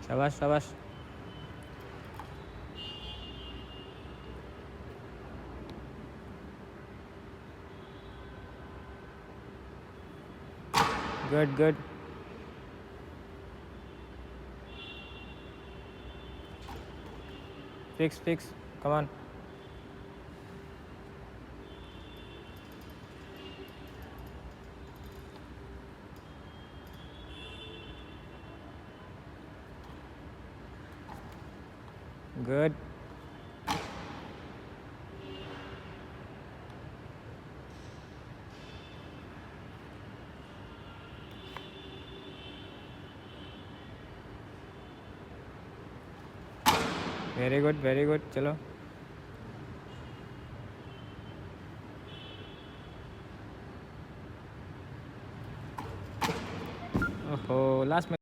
शाबाश शाबाश। Good good. Fix come on. Good. Very good चलो। ओहो लास्ट में